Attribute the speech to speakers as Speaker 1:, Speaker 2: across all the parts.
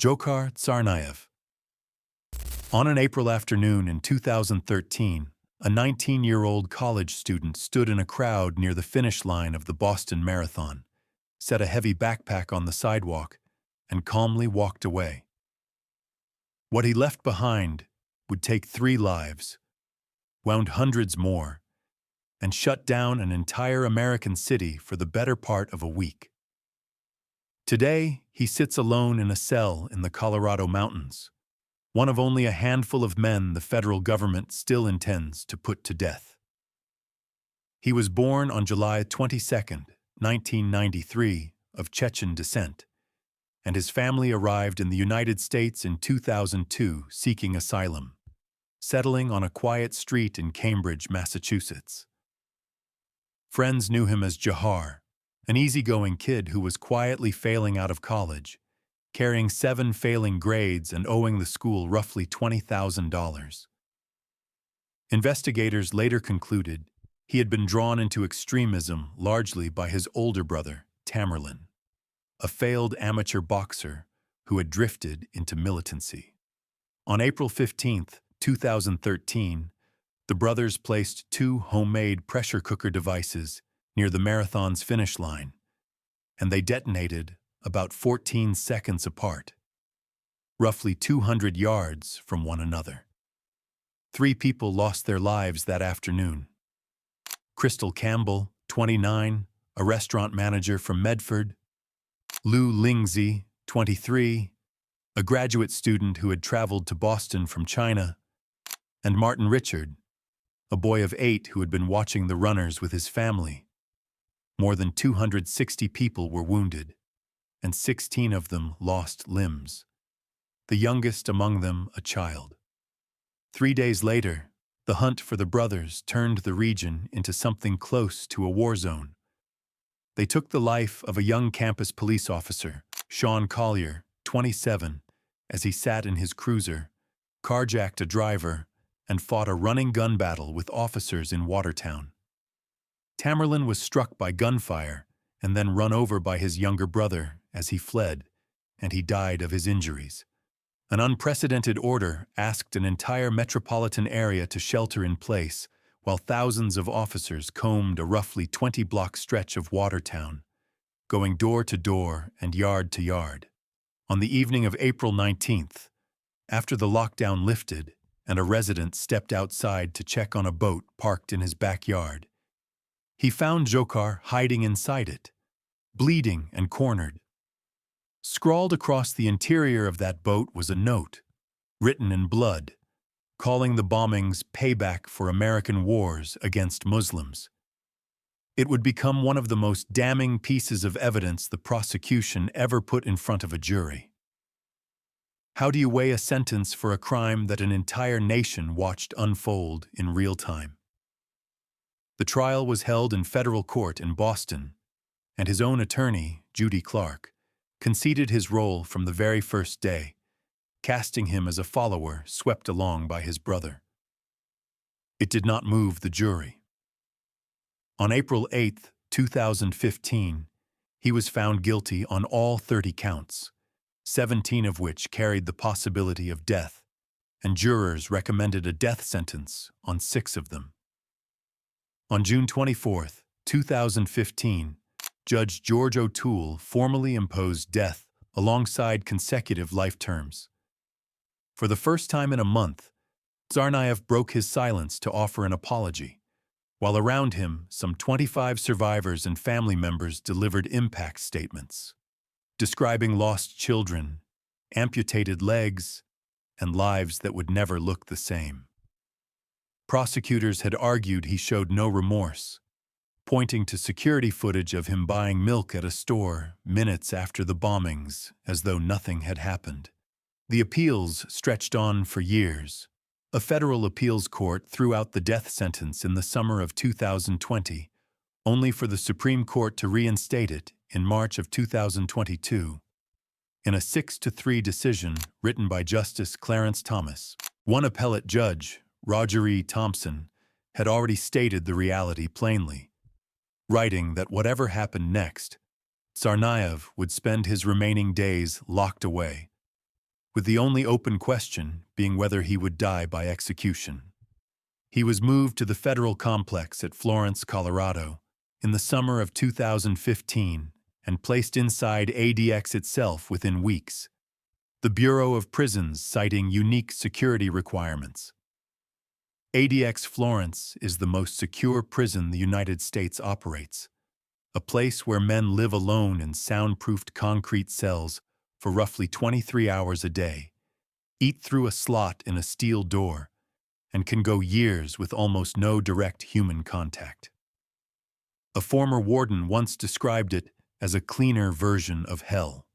Speaker 1: Dzhokhar Tsarnaev. On an April afternoon in 2013, a 19-year-old college student stood in a crowd near the finish line of the Boston Marathon, set a heavy backpack on the sidewalk, and calmly walked away. What he left behind would take 3 lives, wound hundreds more, and shut down an entire American city for the better part of a week. Today, he sits alone in a cell in the Colorado mountains, one of only a handful of men the federal government still intends to put to death. He was born on July 22, 1993, of Chechen descent, and his family arrived in the United States in 2002 seeking asylum, settling on a quiet street in Cambridge, Massachusetts. Friends knew him as Jahar, an easygoing kid who was quietly failing out of college, carrying 7 failing grades and owing the school roughly $20,000. Investigators later concluded he had been drawn into extremism largely by his older brother, Tamerlan, a failed amateur boxer who had drifted into militancy. On April 15, 2013, the brothers placed 2 homemade pressure cooker devices near the marathon's finish line, and they detonated about 14 seconds apart, roughly 200 yards from one another. 3 people lost their lives that afternoon. Crystal Campbell, 29, a restaurant manager from Medford; Lu Lingzi, 23, a graduate student who had traveled to Boston from China; and Martin Richard, a boy of 8 who had been watching the runners with his family. More than 260 people were wounded, and 16 of them lost limbs, the youngest among them a child. 3 days later, the hunt for the brothers turned the region into something close to a war zone. They took the life of a young campus police officer, Sean Collier, 27, as he sat in his cruiser, carjacked a driver, and fought a running gun battle with officers in Watertown. Tamerlan was struck by gunfire and then run over by his younger brother as he fled, and he died of his injuries. An unprecedented order asked an entire metropolitan area to shelter in place, while thousands of officers combed a roughly 20-block stretch of Watertown, going door to door and yard to yard. On the evening of April 19th, after the lockdown lifted and a resident stepped outside to check on a boat parked in his backyard, he found Dzhokhar hiding inside it, bleeding and cornered. Scrawled across the interior of that boat was a note, written in blood, calling the bombings payback for American wars against Muslims. It would become one of the most damning pieces of evidence the prosecution ever put in front of a jury. How do you weigh a sentence for a crime that an entire nation watched unfold in real time? The trial was held in federal court in Boston, and his own attorney, Judy Clark, conceded his role from the very first day, casting him as a follower swept along by his brother. It did not move the jury. On April 8, 2015, he was found guilty on all 30 counts, 17 of which carried the possibility of death, and jurors recommended a death sentence on 6 of them. On June 24, 2015, Judge George O'Toole formally imposed death alongside consecutive life terms. For the first time in a month, Tsarnaev broke his silence to offer an apology, while around him some 25 survivors and family members delivered impact statements, describing lost children, amputated legs, and lives that would never look the same. Prosecutors had argued he showed no remorse, pointing to security footage of him buying milk at a store minutes after the bombings, as though nothing had happened. The appeals stretched on for years. A federal appeals court threw out the death sentence in the summer of 2020, only for the Supreme Court to reinstate it in March of 2022. In a 6-3 decision written by Justice Clarence Thomas, one appellate judge, Roger E. Thompson, had already stated the reality plainly, writing that whatever happened next, Tsarnaev would spend his remaining days locked away, with the only open question being whether he would die by execution. He was moved to the federal complex at Florence, Colorado, in the summer of 2015 and placed inside ADX itself within weeks, the Bureau of Prisons citing unique security requirements. ADX Florence is the most secure prison the United States operates, a place where men live alone in soundproofed concrete cells for roughly 23 hours a day, eat through a slot in a steel door, and can go years with almost no direct human contact. A former warden once described it as a cleaner version of hell.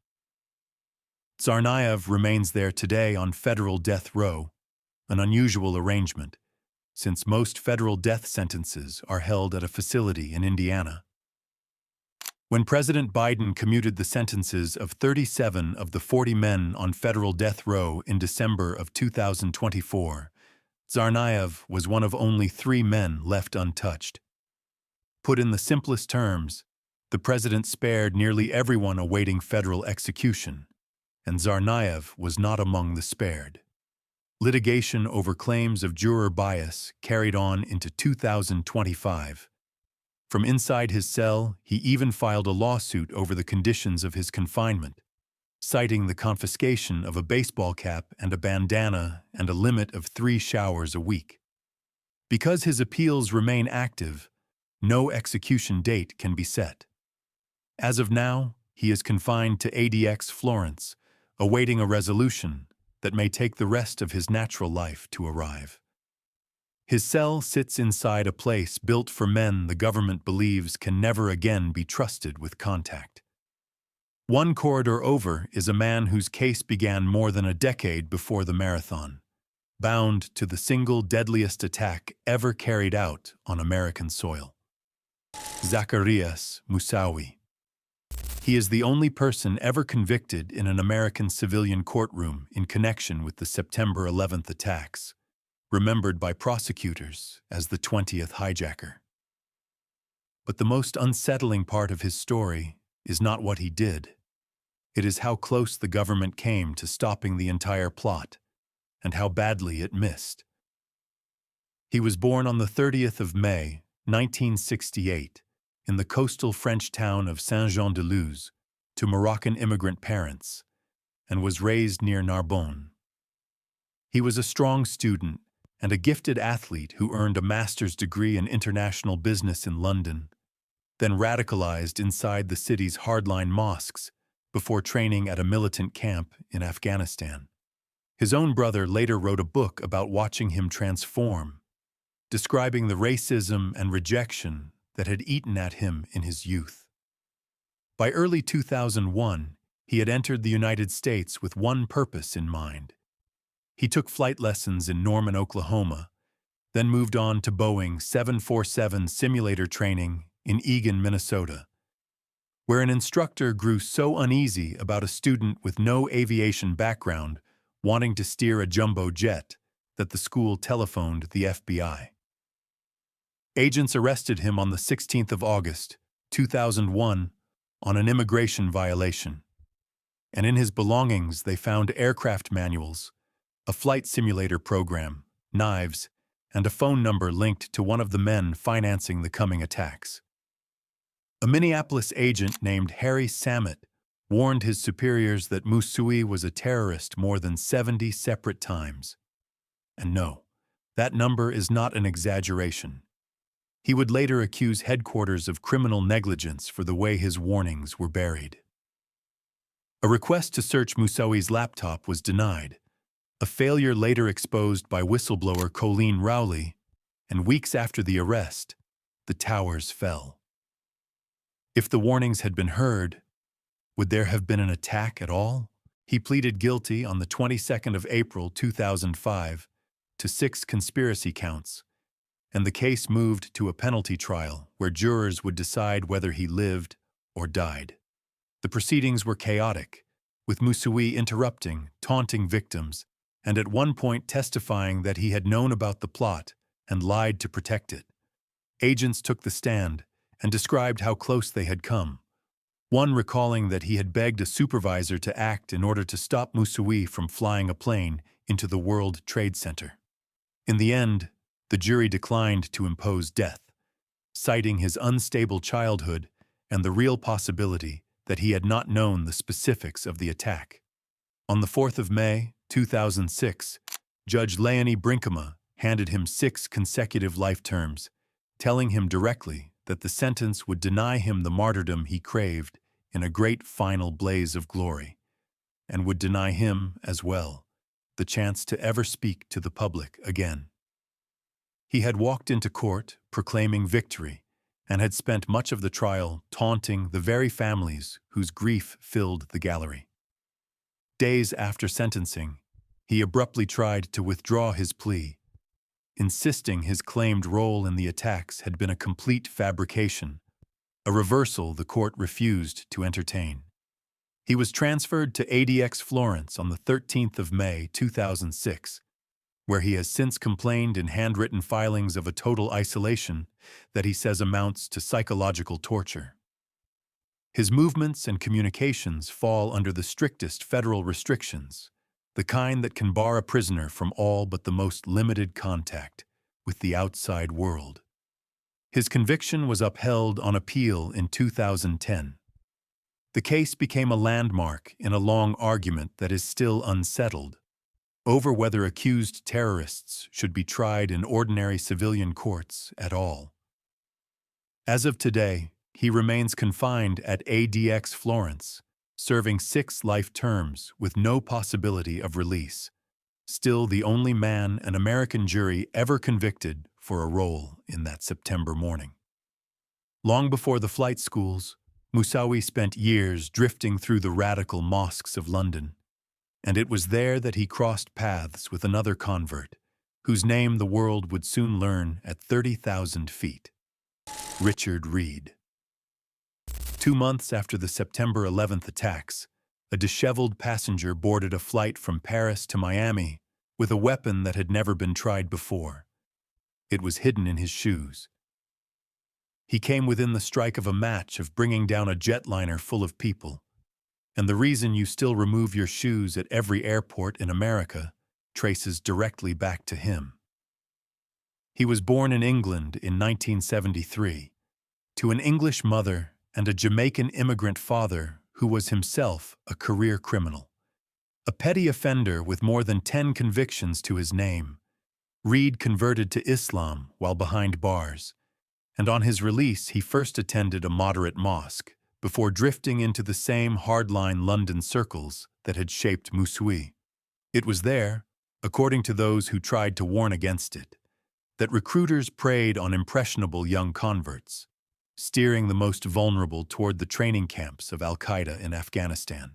Speaker 1: Tsarnaev remains there today on federal death row, an unusual arrangement, since most federal death sentences are held at a facility in Indiana. When President Biden commuted the sentences of 37 of the 40 men on federal death row in December of 2024, Tsarnaev was one of only 3 men left untouched. Put in the simplest terms, the president spared nearly everyone awaiting federal execution, and Tsarnaev was not among the spared. Litigation over claims of juror bias carried on into 2025. From inside his cell, he even filed a lawsuit over the conditions of his confinement, citing the confiscation of a baseball cap and a bandana and a limit of 3 showers a week. Because his appeals remain active, no execution date can be set. As of now, he is confined to ADX Florence, awaiting a resolution that may take the rest of his natural life to arrive. His cell sits inside a place built for men the government believes can never again be trusted with contact. One corridor over is a man whose case began more than a decade before the marathon, bound to the single deadliest attack ever carried out on American soil. Zacarias Moussaoui. He is the only person ever convicted in an American civilian courtroom in connection with the September 11th attacks, remembered by prosecutors as the 20th hijacker. But the most unsettling part of his story is not what he did. It is how close the government came to stopping the entire plot, and how badly it missed. He was born on the 30th of May, 1968, in the coastal French town of Saint-Jean-de-Luz, to Moroccan immigrant parents, and was raised near Narbonne. He was a strong student and a gifted athlete who earned a master's degree in international business in London, then radicalized inside the city's hardline mosques before training at a militant camp in Afghanistan. His own brother later wrote a book about watching him transform, describing the racism and rejection that had eaten at him in his youth. By early 2001, he had entered the United States with one purpose in mind. He took flight lessons in Norman, Oklahoma, then moved on to Boeing 747 simulator training in Eagan, Minnesota, where an instructor grew so uneasy about a student with no aviation background wanting to steer a jumbo jet that the school telephoned the FBI. Agents arrested him on the 16th of August, 2001, on an immigration violation, and in his belongings they found aircraft manuals, a flight simulator program, knives, and a phone number linked to one of the men financing the coming attacks. A Minneapolis agent named Harry Samet warned his superiors that Moussaoui was a terrorist more than 70 separate times. And no, that number is not an exaggeration. He would later accuse headquarters of criminal negligence for the way his warnings were buried. A request to search Moussaoui's laptop was denied, a failure later exposed by whistleblower Colleen Rowley, and weeks after the arrest, the towers fell. If the warnings had been heard, would there have been an attack at all? He pleaded guilty on the 22nd of April 2005 to 6 conspiracy counts, and the case moved to a penalty trial where jurors would decide whether he lived or died. The proceedings were chaotic, with Moussaoui interrupting, taunting victims, and at one point testifying that he had known about the plot and lied to protect it. Agents took the stand and described how close they had come. one recalling that he had begged a supervisor to act in order to stop Moussaoui from flying a plane into the World Trade Center. In the end, the jury declined to impose death, citing his unstable childhood and the real possibility that he had not known the specifics of the attack. On the 4th of May, 2006, Judge Leonie Brinkema handed him 6 consecutive life terms, telling him directly that the sentence would deny him the martyrdom he craved in a great final blaze of glory, and would deny him, as well, the chance to ever speak to the public again. He had walked into court proclaiming victory and had spent much of the trial taunting the very families whose grief filled the gallery. Days after sentencing, he abruptly tried to withdraw his plea, insisting his claimed role in the attacks had been a complete fabrication, a reversal the court refused to entertain. He was transferred to ADX Florence on the 13th of May, 2006, where he has since complained in handwritten filings of a total isolation that he says amounts to psychological torture. His movements and communications fall under the strictest federal restrictions, the kind that can bar a prisoner from all but the most limited contact with the outside world. His conviction was upheld on appeal in 2010. The case became a landmark in a long argument that is still unsettled over whether accused terrorists should be tried in ordinary civilian courts at all. As of today, he remains confined at ADX Florence, serving 6 life terms with no possibility of release, still the only man an American jury ever convicted for a role in that September morning. Long before the flight schools, Moussaoui spent years drifting through the radical mosques of London, and it was there that he crossed paths with another convert, whose name the world would soon learn at 30,000 feet, Richard Reed. 2 months after the September 11th attacks, a disheveled passenger boarded a flight from Paris to Miami with a weapon that had never been tried before. It was hidden in his shoes. He came within the strike of a match of bringing down a jetliner full of people, and the reason you still remove your shoes at every airport in America traces directly back to him. He was born in England in 1973, to an English mother and a Jamaican immigrant father who was himself a career criminal. A petty offender with more than 10 convictions to his name, Reed converted to Islam while behind bars, and on his release he first attended a moderate mosque before drifting into the same hardline London circles that had shaped Moussaoui. It was there, according to those who tried to warn against it, that recruiters preyed on impressionable young converts, steering the most vulnerable toward the training camps of Al-Qaeda in Afghanistan.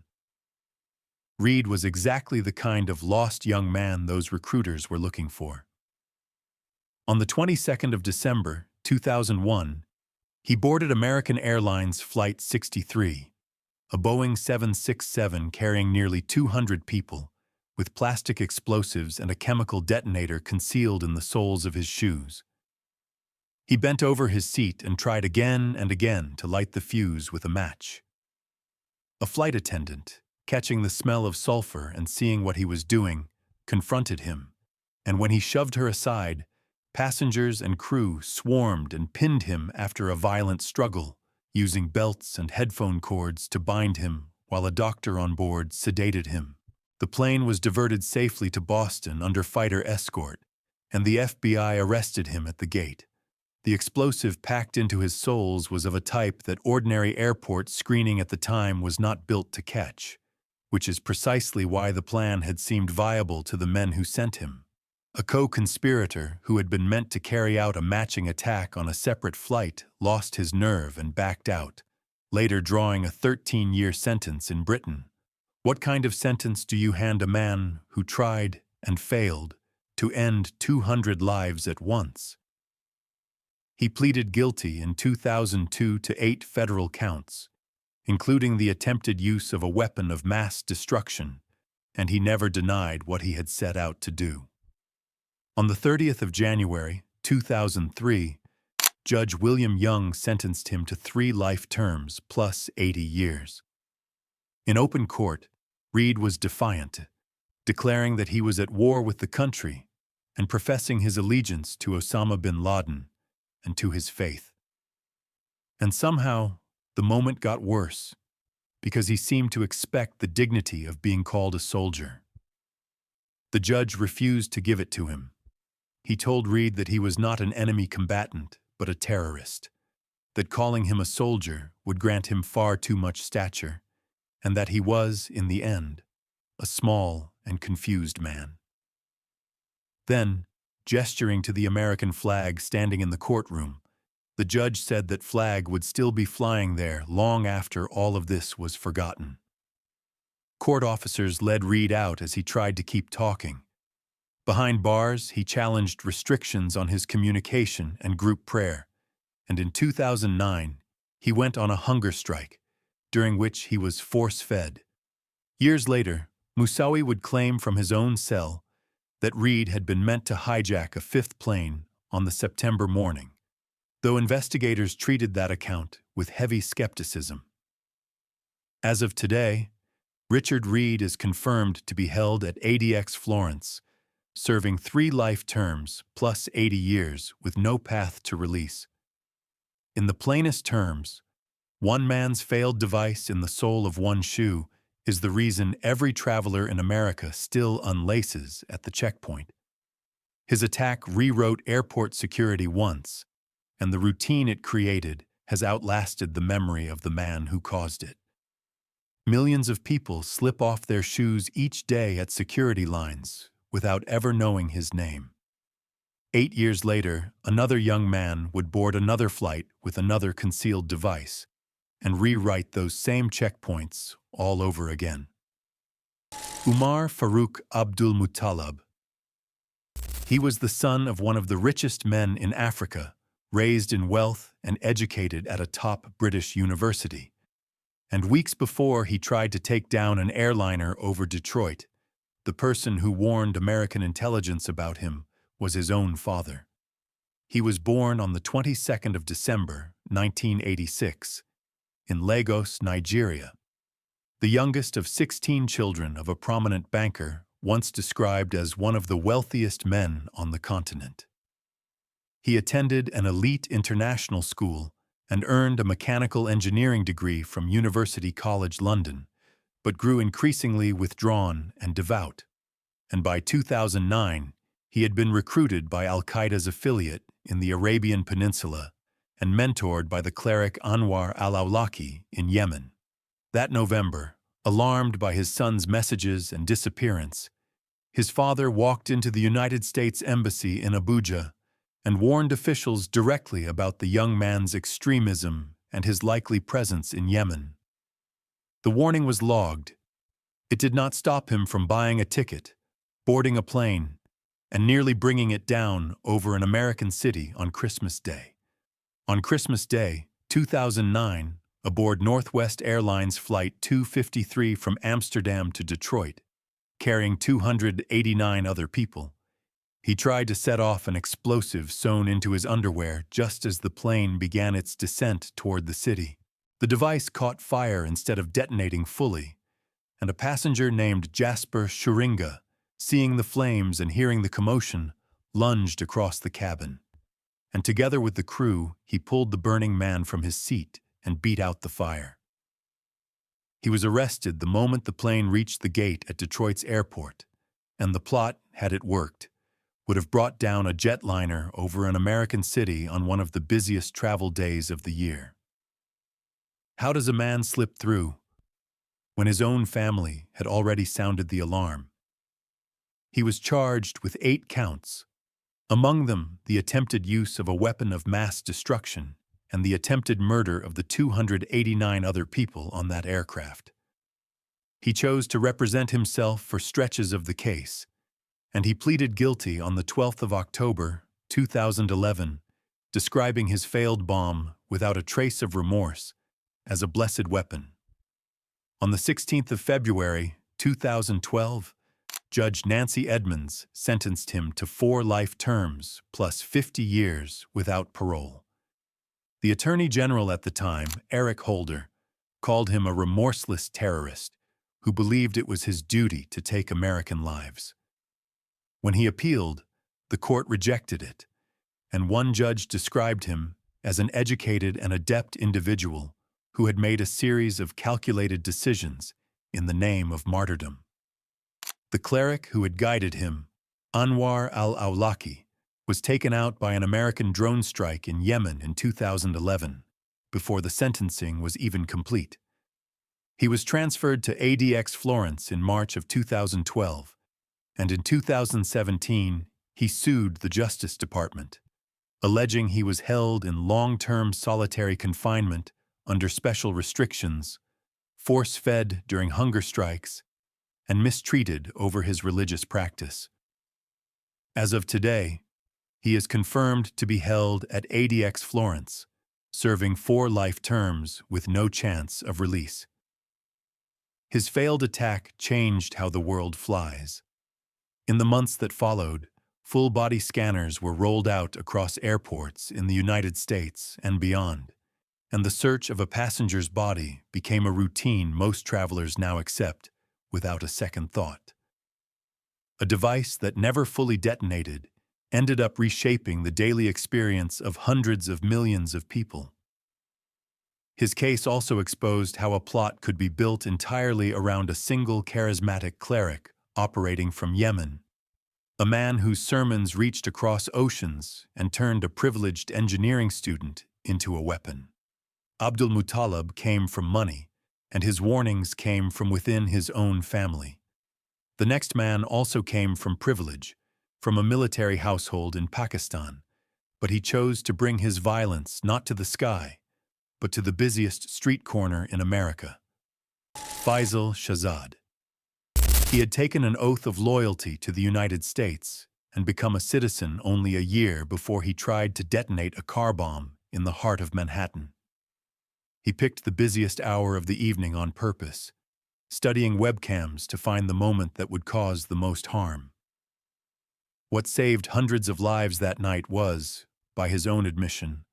Speaker 1: Reed was exactly the kind of lost young man those recruiters were looking for. On the 22nd of December, 2001, he boarded American Airlines Flight 63, a Boeing 767 carrying nearly 200 people, with plastic explosives and a chemical detonator concealed in the soles of his shoes. He bent over his seat and tried again and again to light the fuse with a match. A flight attendant, catching the smell of sulfur and seeing what he was doing, confronted him, and when he shoved her aside, passengers and crew swarmed and pinned him after a violent struggle, using belts and headphone cords to bind him while a doctor on board sedated him. The plane was diverted safely to Boston under fighter escort, and the FBI arrested him at the gate. The explosive packed into his soles was of a type that ordinary airport screening at the time was not built to catch, which is precisely why the plan had seemed viable to the men who sent him. A co-conspirator who had been meant to carry out a matching attack on a separate flight lost his nerve and backed out, later drawing a 13-year sentence in Britain. What kind of sentence do you hand a man who tried and failed to end 200 lives at once? He pleaded guilty in 2002 to 8 federal counts, including the attempted use of a weapon of mass destruction, and he never denied what he had set out to do. On the 30th of January, 2003, Judge William Young sentenced him to 3 life terms plus 80 years. In open court, Reed was defiant, declaring that he was at war with the country and professing his allegiance to Osama bin Laden and to his faith. And somehow, the moment got worse, because he seemed to expect the dignity of being called a soldier. The judge refused to give it to him. He told Reed that he was not an enemy combatant, but a terrorist, that calling him a soldier would grant him far too much stature, and that he was, in the end, a small and confused man. Then, gesturing to the American flag standing in the courtroom, the judge said that flag would still be flying there long after all of this was forgotten. Court officers led Reed out as he tried to keep talking. Behind bars, he challenged restrictions on his communication and group prayer, and in 2009, he went on a hunger strike, during which he was force-fed. Years later, Moussaoui would claim from his own cell that Reed had been meant to hijack a 5th plane on the September morning, though investigators treated that account with heavy skepticism. As of today, Richard Reed is confirmed to be held at ADX Florence, serving 3 life terms plus 80 years with no path to release. In the plainest terms, one man's failed device in the sole of one shoe is the reason every traveler in America still unlaces at the checkpoint. His attack rewrote airport security once, and the routine it created has outlasted the memory of the man who caused it. Millions of people slip off their shoes each day at security lines without ever knowing his name. 8 years later, another young man would board another flight with another concealed device and rewrite those same checkpoints all over again. Umar Farouk Abdul Muttalib. He was the son of one of the richest men in Africa, raised in wealth and educated at a top British university. And weeks before he tried to take down an airliner over Detroit, the person who warned American intelligence about him was his own father. He was born on the 22nd of December, 1986, in Lagos, Nigeria. The youngest of 16 children of a prominent banker, once described as one of the wealthiest men on the continent. He attended an elite international school and earned a mechanical engineering degree from University College London, but grew increasingly withdrawn and devout. And by 2009, he had been recruited by Al-Qaeda's affiliate in the Arabian Peninsula and mentored by the cleric Anwar al-Awlaki in Yemen. That November, alarmed by his son's messages and disappearance, his father walked into the United States Embassy in Abuja and warned officials directly about the young man's extremism and his likely presence in Yemen. The warning was logged. It did not stop him from buying a ticket, boarding a plane, and nearly bringing it down over an American city on Christmas Day. On Christmas Day, 2009, aboard Northwest Airlines Flight 253 from Amsterdam to Detroit, carrying 289 other people, he tried to set off an explosive sewn into his underwear just as the plane began its descent toward the city. The device caught fire instead of detonating fully, and a passenger named Jasper Shuringa, seeing the flames and hearing the commotion, lunged across the cabin. And together with the crew, he pulled the burning man from his seat and beat out the fire. He was arrested the moment the plane reached the gate at Detroit's airport, and the plot, had it worked, would have brought down a jetliner over an American city on one of the busiest travel days of the year. How does a man slip through when his own family had already sounded the alarm? He was charged with 8 counts, among them the attempted use of a weapon of mass destruction and the attempted murder of the 289 other people on that aircraft. He chose to represent himself for stretches of the case, and he pleaded guilty on the 12th of October, 2011, describing his failed bomb without a trace of remorse as a blessed weapon. On the 16th of February, 2012, Judge Nancy Edmonds sentenced him to 4 life terms plus 50 years without parole. The Attorney General at the time, Eric Holder, called him a remorseless terrorist who believed it was his duty to take American lives. When he appealed, the court rejected it, and one judge described him as an educated and adept individual who had made a series of calculated decisions in the name of martyrdom. The cleric who had guided him, Anwar al-Awlaki, was taken out by an American drone strike in Yemen in 2011, before the sentencing was even complete. He was transferred to ADX Florence in March of 2012, and in 2017 he sued the Justice Department, alleging he was held in long-term solitary confinement under special restrictions, force-fed during hunger strikes, and mistreated over his religious practice. As of today, he is confirmed to be held at ADX Florence, serving 4 life terms with no chance of release. His failed attack changed how the world flies. In the months that followed, full-body scanners were rolled out across airports in the United States and beyond, and the search of a passenger's body became a routine most travelers now accept without a second thought. A device that never fully detonated ended up reshaping the daily experience of hundreds of millions of people. His case also exposed how a plot could be built entirely around a single charismatic cleric operating from Yemen, a man whose sermons reached across oceans and turned a privileged engineering student into a weapon. Abdul Muttalib came from money, and his warnings came from within his own family. The next man also came from privilege, from a military household in Pakistan, but he chose to bring his violence not to the sky, but to the busiest street corner in America. Faisal Shahzad. He had taken an oath of loyalty to the United States and become a citizen only a year before he tried to detonate a car bomb in the heart of Manhattan. He picked the busiest hour of the evening on purpose, studying webcams to find the moment that would cause the most harm. What saved hundreds of lives that night was, by his own admission,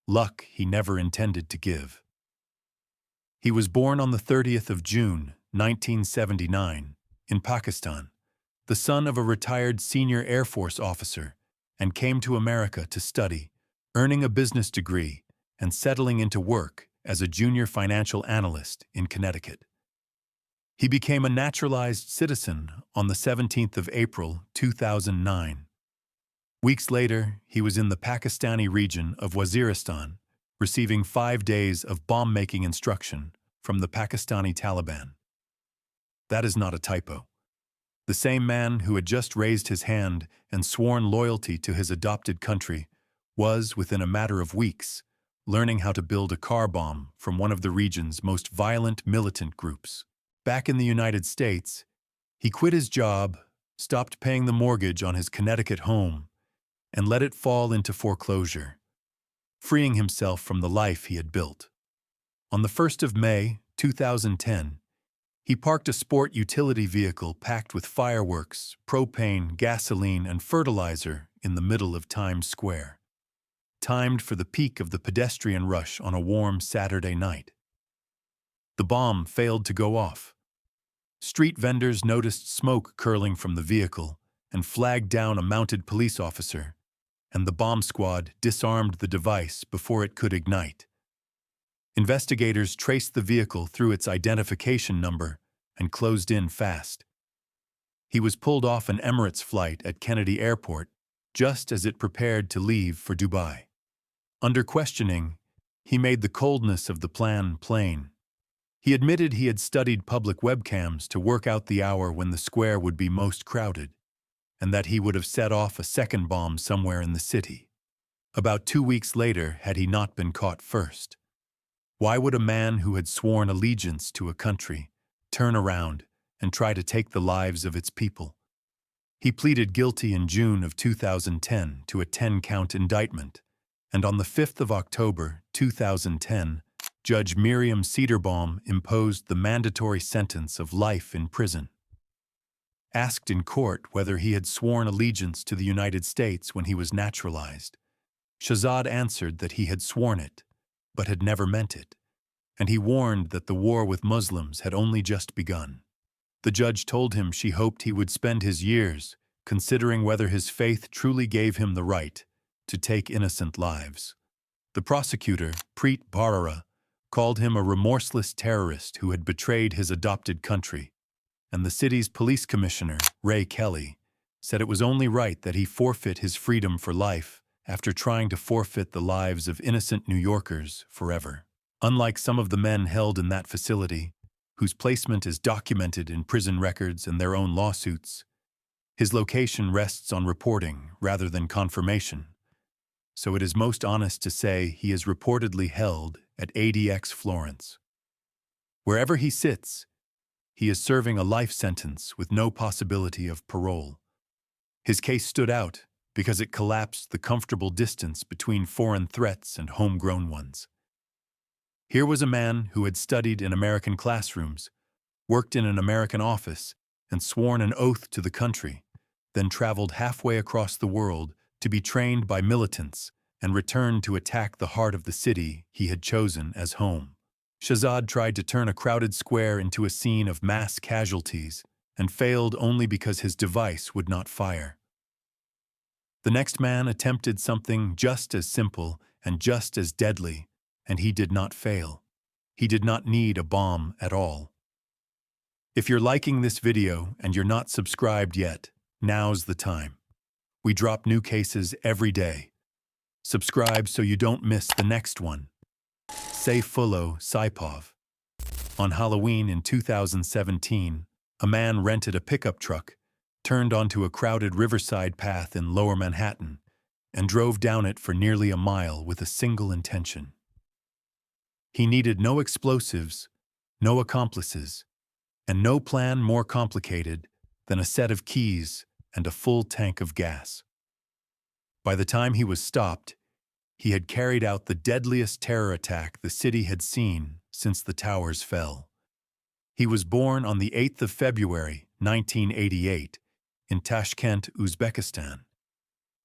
Speaker 1: luck he never intended to give. He was born on the 30th of June, 1979, in Pakistan, the son of a retired senior Air Force officer, and came to America to study, earning a business degree and settling into work as a junior financial analyst in Connecticut. He became a naturalized citizen on the 17th of April, 2009. Weeks later, he was in the Pakistani region of Waziristan, receiving 5 days of bomb-making instruction from the Pakistani Taliban. That is not a typo. The same man who had just raised his hand and sworn loyalty to his adopted country was, within a matter of weeks, learning how to build a car bomb from one of the region's most violent militant groups. Back in the United States, he quit his job, stopped paying the mortgage on his Connecticut home, and let it fall into foreclosure, freeing himself from the life he had built. On the 1st of May, 2010, he parked a sport utility vehicle packed with fireworks, propane, gasoline, and fertilizer in the middle of Times Square, timed for the peak of the pedestrian rush on a warm Saturday night. The bomb failed to go off. Street vendors noticed smoke curling from the vehicle and flagged down a mounted police officer, and the bomb squad disarmed the device before it could ignite. Investigators traced the vehicle through its identification number and closed in fast. He was pulled off an Emirates flight at Kennedy Airport just as it prepared to leave for Dubai. Under questioning, he made the coldness of the plan plain. He admitted he had studied public webcams to work out the hour when the square would be most crowded, and that he would have set off a second bomb somewhere in the city. About 2 weeks later, had he not been caught first. Why would a man who had sworn allegiance to a country turn around and try to take the lives of its people? He pleaded guilty in June of 2010 to a 10-count indictment, and on the 5th of October 2010, Judge Miriam Cederbaum imposed the mandatory sentence of life in prison. Asked in court whether he had sworn allegiance to the United States when he was naturalized, Shahzad answered that he had sworn it, but had never meant it, and he warned that the war with Muslims had only just begun. The judge told him she hoped he would spend his years considering whether his faith truly gave him the right to take innocent lives. The prosecutor, Preet Bharara, called him a remorseless terrorist who had betrayed his adopted country, and the city's police commissioner, Ray Kelly, said it was only right that he forfeit his freedom for life after trying to forfeit the lives of innocent New Yorkers forever. Unlike some of the men held in that facility, whose placement is documented in prison records and their own lawsuits, his location rests on reporting rather than confirmation, so it is most honest to say he is reportedly held at ADX Florence. Wherever he sits, he is serving a life sentence with no possibility of parole. His case stood out because it collapsed the comfortable distance between foreign threats and homegrown ones. Here was a man who had studied in American classrooms, worked in an American office, and sworn an oath to the country, then traveled halfway across the world to be trained by militants and returned to attack the heart of the city he had chosen as home. Shahzad tried to turn a crowded square into a scene of mass casualties and failed only because his device would not fire. The next man attempted something just as simple and just as deadly, and he did not fail. He did not need a bomb at all. If you're liking this video and you're not subscribed yet, now's the time. We drop new cases every day. Subscribe so you don't miss the next one. Sayfullo Saipov. On Halloween in 2017, a man rented a pickup truck, turned onto a crowded riverside path in Lower Manhattan, and drove down it for nearly a mile with a single intention. He needed no explosives, no accomplices, and no plan more complicated than a set of keys and a full tank of gas. By the time he was stopped, he had carried out the deadliest terror attack the city had seen since the towers fell. He was born on the 8th of February, 1988, in Tashkent, Uzbekistan,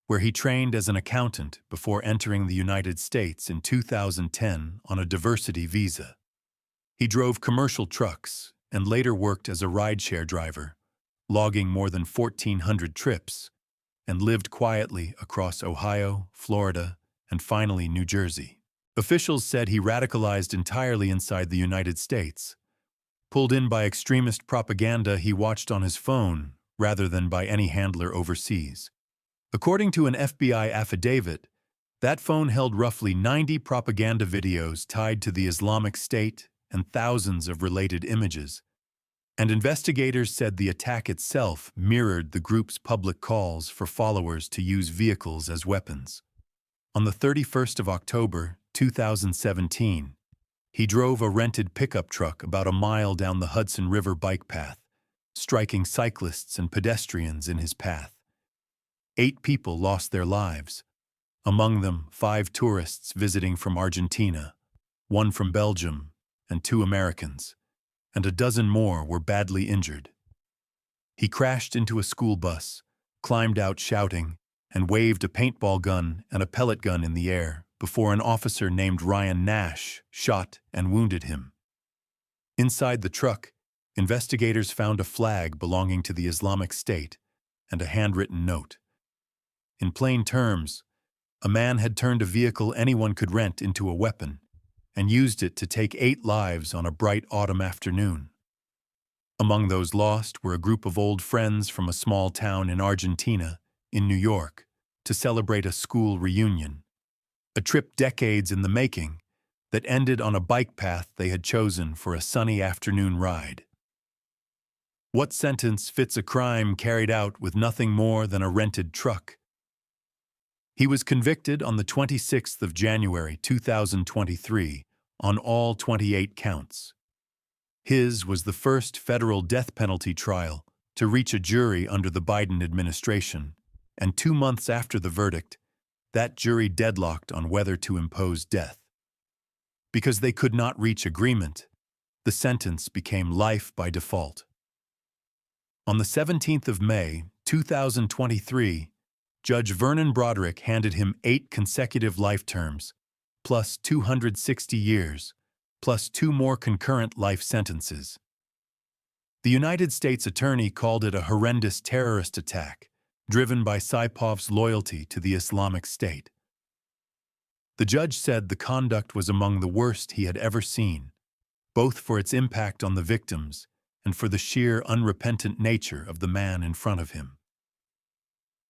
Speaker 1: where he trained as an accountant before entering the United States in 2010 on a diversity visa. He drove commercial trucks and later worked as a rideshare driver, logging more than 1,400 trips, and lived quietly across Ohio, Florida, and finally New Jersey. Officials said he radicalized entirely inside the United States. Pulled in by extremist propaganda he watched on his phone rather than by any handler overseas. According to an FBI affidavit, that phone held roughly 90 propaganda videos tied to the Islamic State and thousands of related images, and investigators said the attack itself mirrored the group's public calls for followers to use vehicles as weapons. On the 31st of October, 2017, he drove a rented pickup truck about a mile down the Hudson River bike path, striking cyclists and pedestrians in his path. 8 people lost their lives, among them 5 tourists visiting from Argentina, 1 from Belgium, and 2 Americans, and a dozen more were badly injured. He crashed into a school bus, climbed out shouting, and waved a paintball gun and a pellet gun in the air before an officer named Ryan Nash shot and wounded him. Inside the truck, investigators found a flag belonging to the Islamic State and a handwritten note. In plain terms, a man had turned a vehicle anyone could rent into a weapon and used it to take 8 lives on a bright autumn afternoon. Among those lost were a group of old friends from a small town in Argentina, in New York, to celebrate a school reunion, a trip decades in the making that ended on a bike path they had chosen for a sunny afternoon ride. What sentence fits a crime carried out with nothing more than a rented truck? He was convicted on the 26th of January 2023 on all 28 counts. His was the first federal death penalty trial to reach a jury under the Biden administration, and 2 months after the verdict, that jury deadlocked on whether to impose death. Because they could not reach agreement, the sentence became life by default. On the 17th of May, 2023, Judge Vernon Broderick handed him 8 consecutive life terms, plus 260 years, plus 2 more concurrent life sentences. The United States Attorney called it a horrendous terrorist attack, driven by Saipov's loyalty to the Islamic State. The judge said the conduct was among the worst he had ever seen, both for its impact on the victims and for the sheer unrepentant nature of the man in front of him.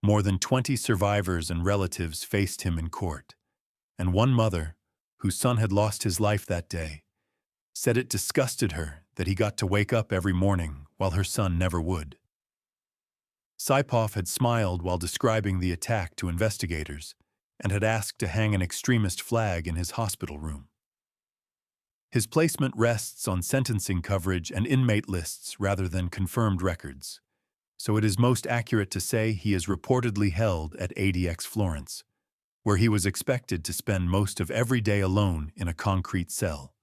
Speaker 1: More than 20 survivors and relatives faced him in court, and one mother, whose son had lost his life that day, said it disgusted her that he got to wake up every morning while her son never would. Saipov had smiled while describing the attack to investigators and had asked to hang an extremist flag in his hospital room. His placement rests on sentencing coverage and inmate lists rather than confirmed records, so it is most accurate to say he is reportedly held at ADX Florence, where he was expected to spend most of every day alone in a concrete cell.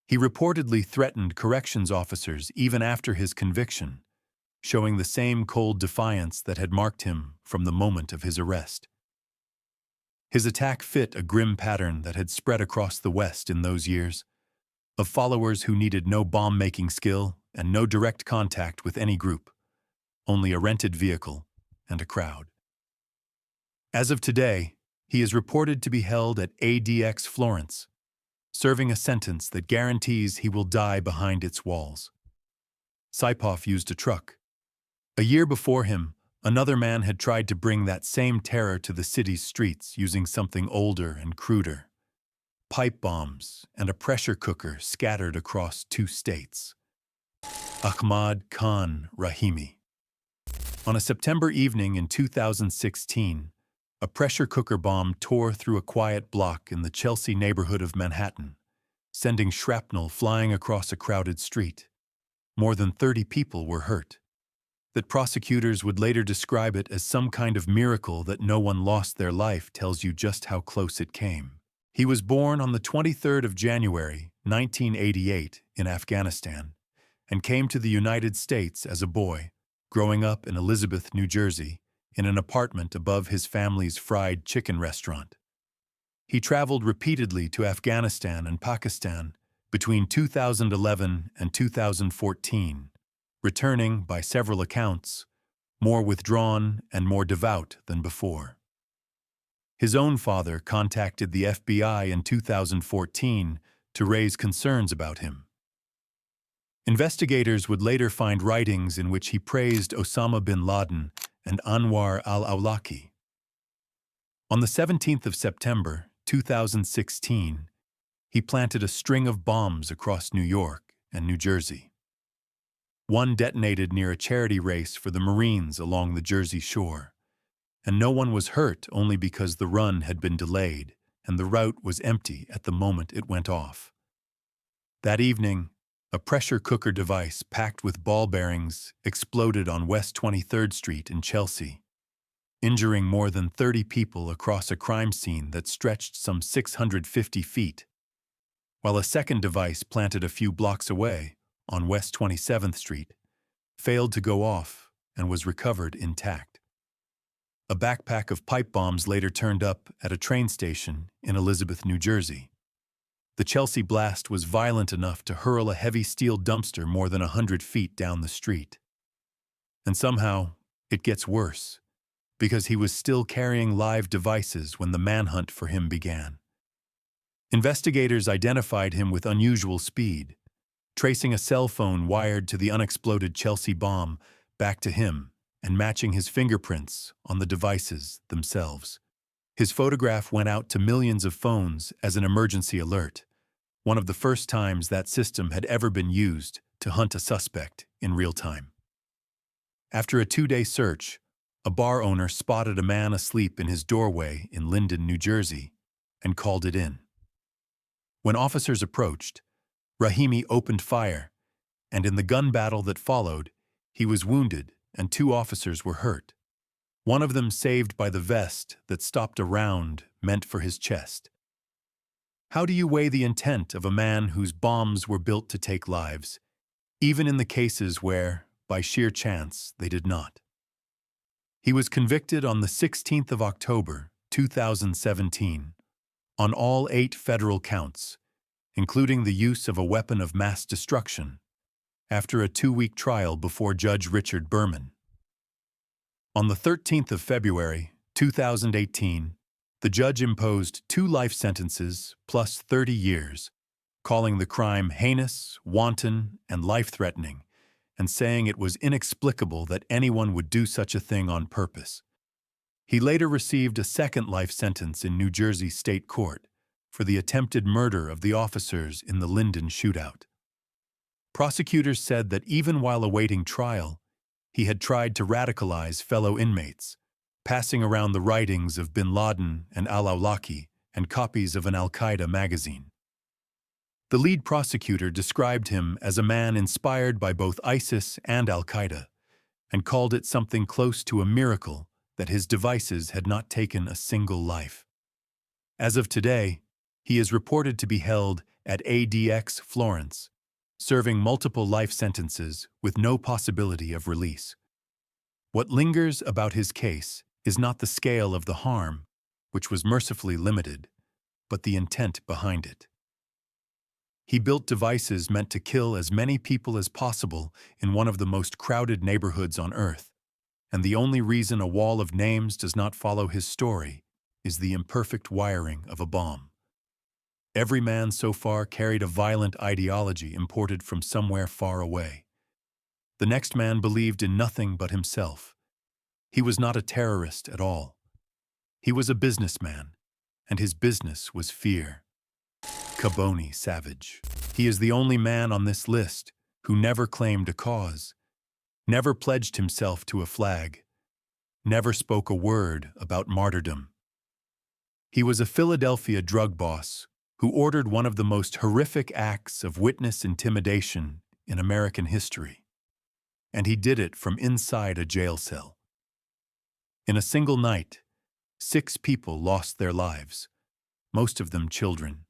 Speaker 1: He reportedly threatened corrections officers even after his conviction, showing the same cold defiance that had marked him from the moment of his arrest. His attack fit a grim pattern that had spread across the West in those years, of followers who needed no bomb-making skill and no direct contact with any group, only a rented vehicle and a crowd. As of today, he is reported to be held at ADX Florence, serving a sentence that guarantees he will die behind its walls. Saipov used a truck. A year before him, another man had tried to bring that same terror to the city's streets using something older and cruder: pipe bombs and a pressure cooker scattered across 2 states. Ahmad Khan Rahimi. On a September evening in 2016, a pressure cooker bomb tore through a quiet block in the Chelsea neighborhood of Manhattan, sending shrapnel flying across a crowded street. More than 30 people were hurt. That prosecutors would later describe it as some kind of miracle that no one lost their life tells you just how close it came. He was born on the 23rd of January, 1988, in Afghanistan, and came to the United States as a boy, growing up in Elizabeth, New Jersey, in an apartment above his family's fried chicken restaurant. He traveled repeatedly to Afghanistan and Pakistan between 2011 and 2014, returning, by several accounts, more withdrawn and more devout than before. His own father contacted the FBI in 2014 to raise concerns about him. Investigators would later find writings in which he praised Osama bin Laden and Anwar al-Awlaki. On the 17th of September, 2016, he planted a string of bombs across New York and New Jersey. One detonated near a charity race for the Marines along the Jersey shore, and no one was hurt only because the run had been delayed and the route was empty at the moment it went off. That evening, a pressure cooker device packed with ball bearings exploded on West 23rd Street in Chelsea, injuring more than 30 people across a crime scene that stretched some 650 feet, while a second device planted a few blocks away, on West 27th Street, failed to go off and was recovered intact. A backpack of pipe bombs later turned up at a train station in Elizabeth, New Jersey. The Chelsea blast was violent enough to hurl a heavy steel dumpster more than 100 feet down the street. And somehow, it gets worse, because he was still carrying live devices when the manhunt for him began. Investigators identified him with unusual speed, tracing a cell phone wired to the unexploded Chelsea bomb back to him and matching his fingerprints on the devices themselves. His photograph went out to millions of phones as an emergency alert, one of the first times that system had ever been used to hunt a suspect in real time. After a 2-day search, a bar owner spotted a man asleep in his doorway in Linden, New Jersey, and called it in. When officers approached, Rahimi opened fire, and in the gun battle that followed, he was wounded and 2 officers were hurt, one of them saved by the vest that stopped a round meant for his chest. How do you weigh the intent of a man whose bombs were built to take lives, even in the cases where, by sheer chance, they did not? He was convicted on the 16th of October, 2017, on all 8 federal counts, including the use of a weapon of mass destruction, after a 2-week trial before Judge Richard Berman. On the 13th of February, 2018, the judge imposed 2 life sentences plus 30 years, calling the crime heinous, wanton, and life-threatening, and saying it was inexplicable that anyone would do such a thing on purpose. He later received a second life sentence in New Jersey State Court for the attempted murder of the officers in the Linden shootout. Prosecutors said that even while awaiting trial, he had tried to radicalize fellow inmates, passing around the writings of bin Laden and al-Awlaki and copies of an al-Qaeda magazine. The lead prosecutor described him as a man inspired by both ISIS and al-Qaeda, and called it something close to a miracle that his devices had not taken a single life. As of today, he is reported to be held at ADX Florence, serving multiple life sentences with no possibility of release. What lingers about his case is not the scale of the harm, which was mercifully limited, but the intent behind it. He built devices meant to kill as many people as possible in one of the most crowded neighborhoods on Earth, and the only reason a wall of names does not follow his story is the imperfect wiring of a bomb. Every man so far carried a violent ideology imported from somewhere far away. The next man believed in nothing but himself. He was not a terrorist at all. He was a businessman, and his business was fear. Caboni Savage. He is the only man on this list who never claimed a cause, never pledged himself to a flag, never spoke a word about martyrdom. He was a Philadelphia drug boss who ordered one of the most horrific acts of witness intimidation in American history, and he did it from inside a jail cell. In a single night, 6 people lost their lives, most of them children.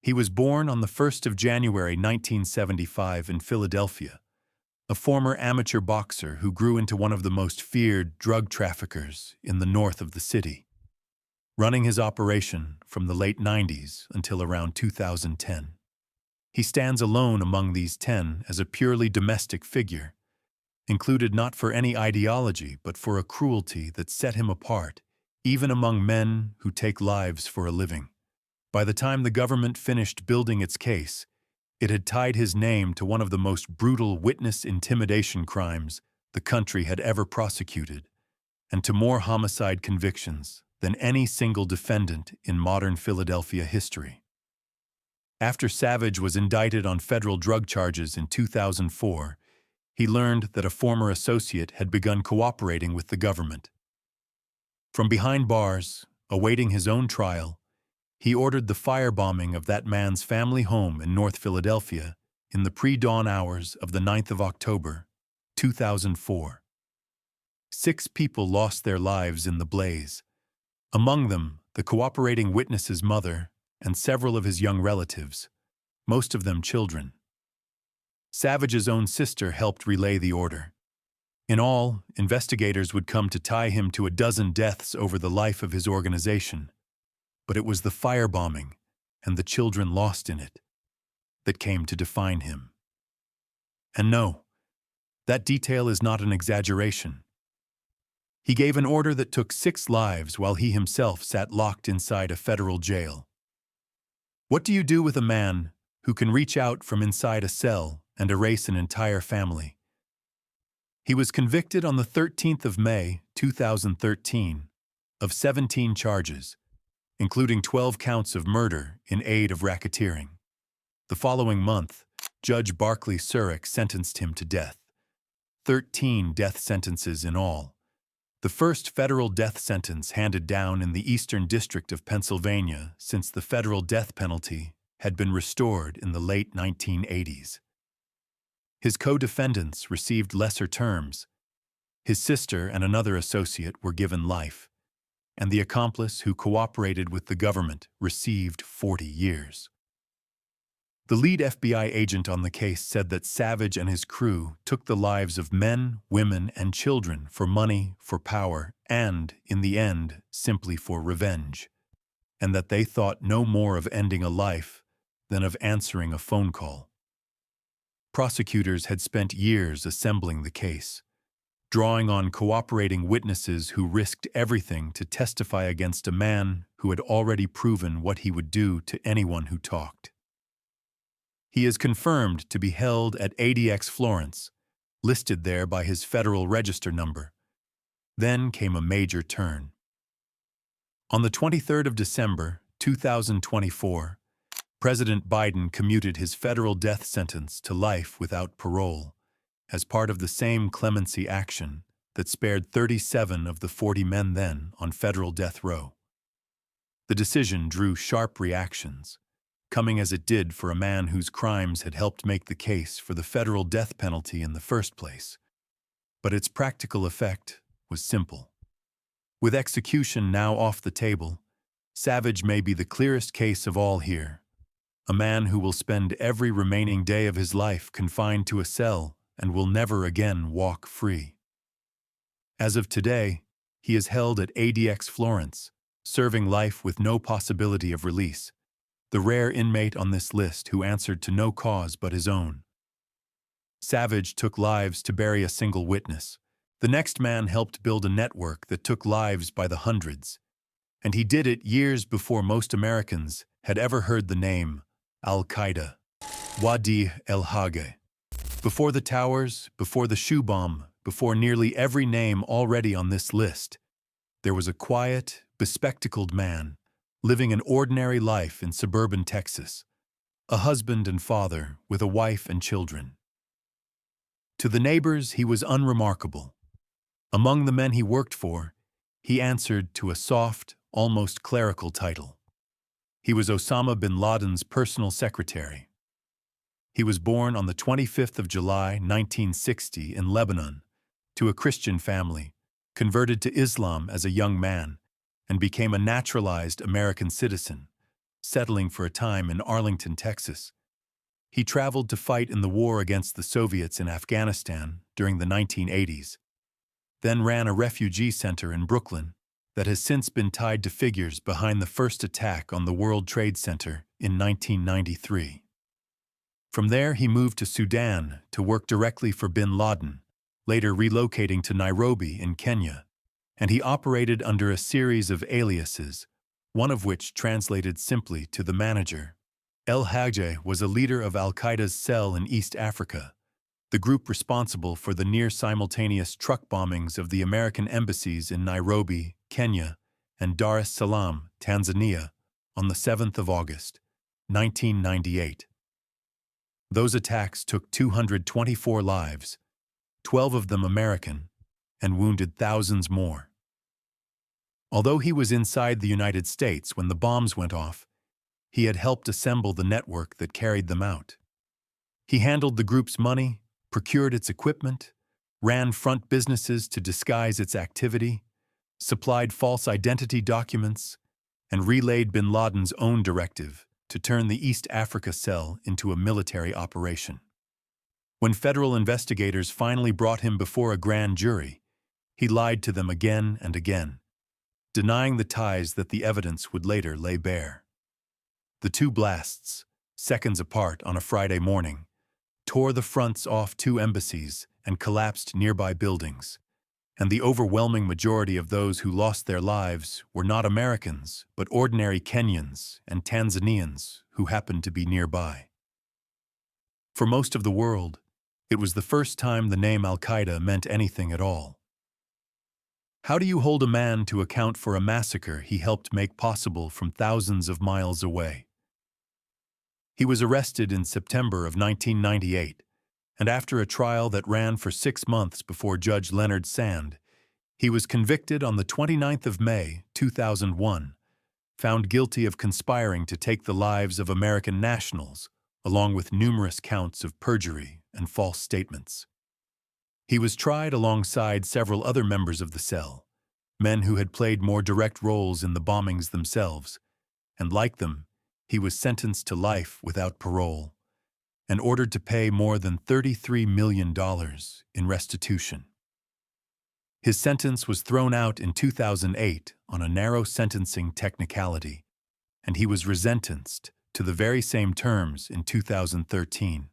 Speaker 1: He was born on the 1st of January 1975 in Philadelphia, a former amateur boxer who grew into one of the most feared drug traffickers in the north of the city, running his operation from the late 90s until around 2010. He stands alone among these 10 as a purely domestic figure, included not for any ideology but for a cruelty that set him apart, even among men who take lives for a living. By the time the government finished building its case, it had tied his name to one of the most brutal witness intimidation crimes the country had ever prosecuted, and to more homicide convictions than any single defendant in modern Philadelphia history. After Savage was indicted on federal drug charges in 2004, he learned that a former associate had begun cooperating with the government. From behind bars, awaiting his own trial, he ordered the firebombing of that man's family home in North Philadelphia in the pre-dawn hours of the 9th of October, 2004. 6 people lost their lives in the blaze, among them the cooperating witness's mother and several of his young relatives, most of them children. Savage's own sister helped relay the order. In all, investigators would come to tie him to a dozen deaths over the life of his organization. But it was the firebombing and the children lost in it that came to define him. And no, that detail is not an exaggeration. He gave an order that took 6 lives while he himself sat locked inside a federal jail. What do you do with a man who can reach out from inside a cell and erase an entire family? He was convicted on the 13th of May, 2013, of 17 charges, including 12 counts of murder in aid of racketeering. The following month, Judge Barclay Surek sentenced him to death. 13 death sentences in all. The first federal death sentence handed down in the Eastern District of Pennsylvania since the federal death penalty had been restored in the late 1980s. His co-defendants received lesser terms. His sister and another associate were given life, and the accomplice who cooperated with the government received 40 years. The lead FBI agent on the case said that Savage and his crew took the lives of men, women, and children for money, for power, and, in the end, simply for revenge. and that they thought no more of ending a life than of answering a phone call. Prosecutors had spent years assembling the case, drawing on cooperating witnesses who risked everything to testify against a man who had already proven what he would do to anyone who talked. He is confirmed to be held at ADX Florence, listed there by his Federal Register number. Then came a major turn. On the 23rd of December, 2024, President Biden commuted his federal death sentence to life without parole as part of the same clemency action that spared 37 of the 40 men then on federal death row. The decision drew sharp reactions, coming as it did for a man whose crimes had helped make the case for the federal death penalty in the first place. But its practical effect was simple. With execution now off the table, Savage may be the clearest case of all here. A man who will spend every remaining day of his life confined to a cell and will never again walk free. As of today, he is held at ADX Florence, serving life with no possibility of release, the rare inmate on this list who answered to no cause but his own. Savage took lives to bury a single witness. The next man helped build a network that took lives by the hundreds, and he did it years before most Americans had ever heard the name Al-Qaeda, Wadi el-Hage. Before the towers, before the shoe bomb, before nearly every name already on this list, there was a quiet, bespectacled man living an ordinary life in suburban Texas, a husband and father with a wife and children. To the neighbors, he was unremarkable. Among the men he worked for, he answered to a soft, almost clerical title. He was Osama bin Laden's personal secretary. He was born on the 25th of July, 1960, in Lebanon, to a Christian family, converted to Islam as a young man, and became a naturalized American citizen, settling for a time in Arlington, Texas. He traveled to fight in the war against the Soviets in Afghanistan during the 1980s, then ran a refugee center in Brooklyn that has since been tied to figures behind the first attack on the World Trade Center in 1993. From there, he moved to Sudan to work directly for bin Laden, later relocating to Nairobi in Kenya, and he operated under a series of aliases, one of which translated simply to the manager. El-Hage was a leader of Al-Qaeda's cell in East Africa, the group responsible for the near-simultaneous truck bombings of the American embassies in Nairobi, Kenya, and Dar es Salaam, Tanzania, on the 7th of August, 1998. Those attacks took 224 lives, 12 of them American, and wounded thousands more. Although he was inside the United States when the bombs went off, he had helped assemble the network that carried them out. He handled the group's money, procured its equipment, ran front businesses to disguise its activity, supplied false identity documents, and relayed bin Laden's own directive to turn the East Africa cell into a military operation. When federal investigators finally brought him before a grand jury, he lied to them again and again, denying the ties that the evidence would later lay bare. The two blasts, seconds apart on a Friday morning, tore the fronts off two embassies and collapsed nearby buildings, and the overwhelming majority of those who lost their lives were not Americans, but ordinary Kenyans and Tanzanians who happened to be nearby. For most of the world, it was the first time the name Al-Qaeda meant anything at all. How do you hold a man to account for a massacre he helped make possible from thousands of miles away? He was arrested in September of 1998, and after a trial that ran for 6 months before Judge Leonard Sand, he was convicted on the 29th of May, 2001, found guilty of conspiring to take the lives of American nationals, along with numerous counts of perjury and false statements. He was tried alongside several other members of the cell, men who had played more direct roles in the bombings themselves, and like them, he was sentenced to life without parole and ordered to pay more than $33 million in restitution. His sentence was thrown out in 2008 on a narrow sentencing technicality, and he was resentenced to the very same terms in 2013.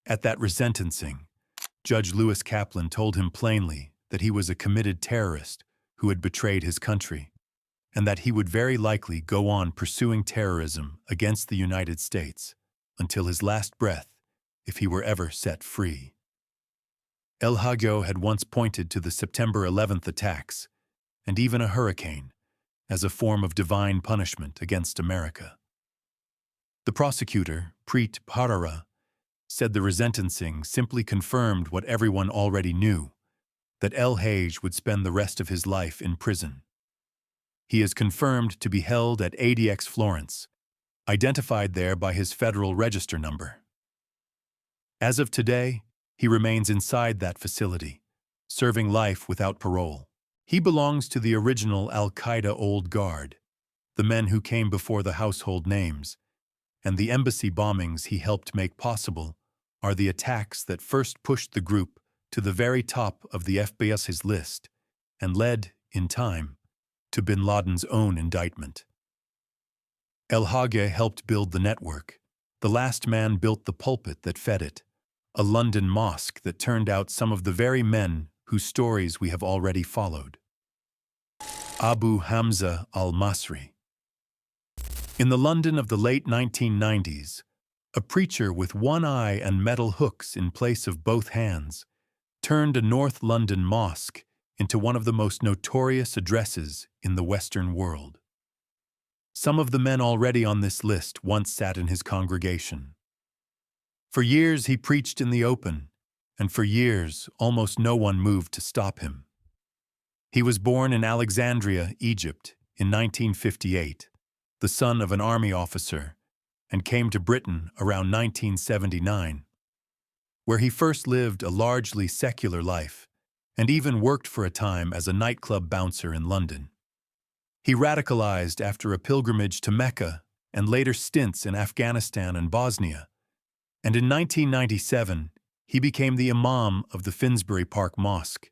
Speaker 1: At that resentencing, Judge Lewis Kaplan told him plainly that he was a committed terrorist who had betrayed his country, and that he would very likely go on pursuing terrorism against the United States until his last breath if he were ever set free. El Hagio had once pointed to the September 11th attacks, and even a hurricane, as a form of divine punishment against America. The prosecutor, Preet Bharara, said the resentencing simply confirmed what everyone already knew, that El Hage would spend the rest of his life in prison. He is confirmed to be held at ADX Florence, identified there by his Federal Register number. As of today, he remains inside that facility, serving life without parole. He belongs to the original Al-Qaeda Old Guard, the men who came before the household names, and the embassy bombings he helped make possible are the attacks that first pushed the group to the very top of the FBI's list and led, in time, to bin Laden's own indictment. El Hage helped build the network. The last man built the pulpit that fed it, a London mosque that turned out some of the very men whose stories we have already followed. Abu Hamza al-Masri. In the London of the late 1990s, a preacher with one eye and metal hooks in place of both hands turned a North London mosque into one of the most notorious addresses in the Western world. Some of the men already on this list once sat in his congregation. For years he preached in the open, and for years almost no one moved to stop him. He was born in Alexandria, Egypt, in 1958, the son of an army officer, and came to Britain around 1979, where he first lived a largely secular life and even worked for a time as a nightclub bouncer in London. He radicalized after a pilgrimage to Mecca and later stints in Afghanistan and Bosnia, and in 1997 he became the imam of the Finsbury Park Mosque,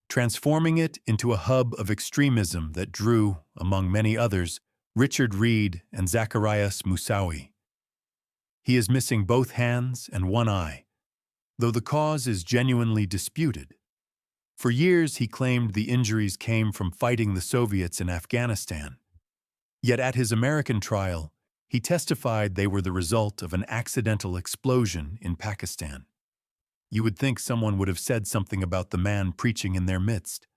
Speaker 1: transforming it into a hub of extremism that drew, among many others, Richard Reed and Zacharias Moussaoui. He is missing both hands and one eye, though the cause is genuinely disputed. For years he claimed the injuries came from fighting the Soviets in Afghanistan. Yet at his American trial, he testified they were the result of an accidental explosion in Pakistan. You would think someone would have said something about the man preaching in their midst.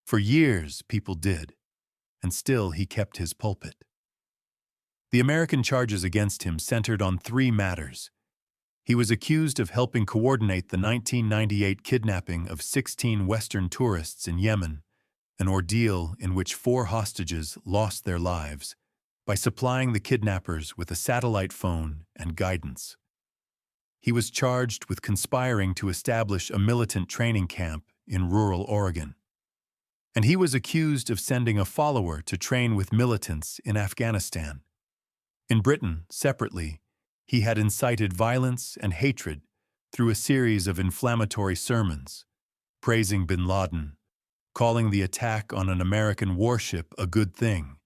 Speaker 1: For years people did, and still he kept his pulpit. The American charges against him centered on three matters. He was accused of helping coordinate the 1998 kidnapping of 16 Western tourists in Yemen, an ordeal in which 4 hostages lost their lives, by supplying the kidnappers with a satellite phone and guidance. He was charged with conspiring to establish a militant training camp in rural Oregon. And he was accused of sending a follower to train with militants in Afghanistan. In Britain, separately, he had incited violence and hatred through a series of inflammatory sermons, praising bin Laden, calling the attack on an American warship a good thing,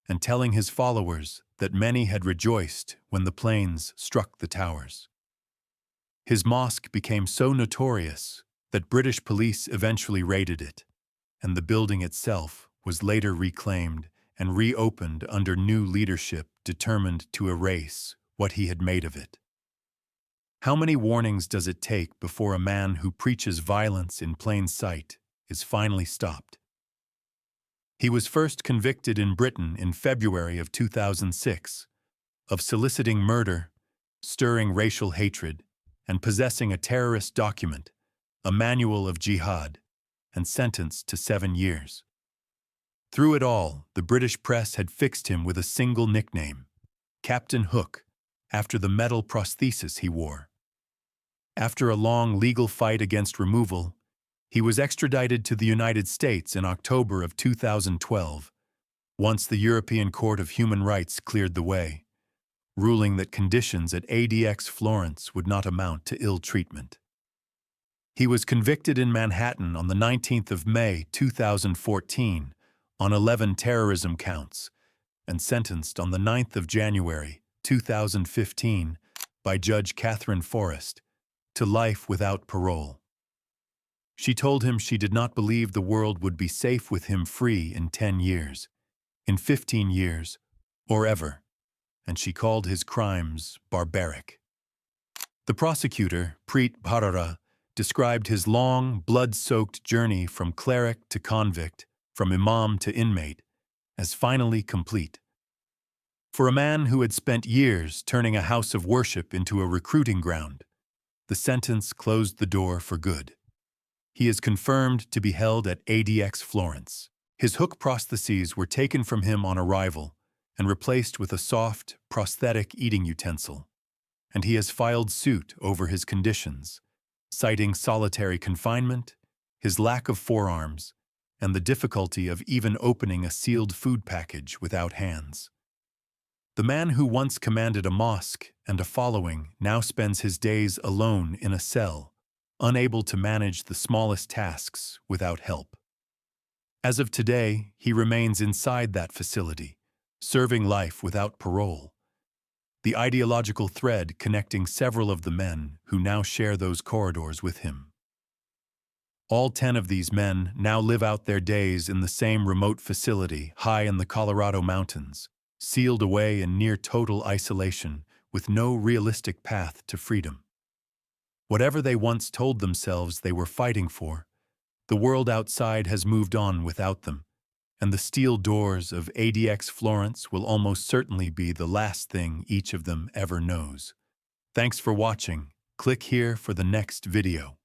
Speaker 1: and telling his followers that many had rejoiced when the planes struck the towers. His mosque became so notorious that British police eventually raided it, and the building itself was later reclaimed and reopened under new leadership determined to erase what he had made of it. How many warnings does it take before a man who preaches violence in plain sight is finally stopped? He was first convicted in Britain in February of 2006 of soliciting murder, stirring racial hatred, and possessing a terrorist document, a manual of jihad, and sentenced to 7 years. Through it all, the British press had fixed him with a single nickname, Captain Hook, after the metal prosthesis he wore. After a long legal fight against removal, he was extradited to the United States in October of 2012, once the European Court of Human Rights cleared the way, ruling that conditions at ADX Florence would not amount to ill treatment. He was convicted in Manhattan on the 19th of May 2014 on 11 terrorism counts, and sentenced on the 9th of January, 2015, by Judge Catherine Forrest to life without parole. She told him she did not believe the world would be safe with him free in 10 years, in 15 years, or ever, and she called his crimes barbaric. The prosecutor, Preet Bharara, described his long, blood-soaked journey from cleric to convict, from imam to inmate, as finally complete. For a man who had spent years turning a house of worship into a recruiting ground, the sentence closed the door for good. He is confirmed to be held at ADX Florence. His hook prostheses were taken from him on arrival and replaced with a soft, prosthetic eating utensil, and he has filed suit over his conditions, citing solitary confinement, his lack of forearms, and the difficulty of even opening a sealed food package without hands. The man who once commanded a mosque and a following now spends his days alone in a cell, unable to manage the smallest tasks without help. As of today, he remains inside that facility, serving life without parole, the ideological thread connecting several of the men who now share those corridors with him. All 10 of these men now live out their days in the same remote facility high in the Colorado mountains, sealed away in near total isolation with no realistic path to freedom. Whatever they once told themselves they were fighting for, the world outside has moved on without them, and the steel doors of ADX Florence will almost certainly be the last thing each of them ever knows. Thanks for watching. Click here for the next video.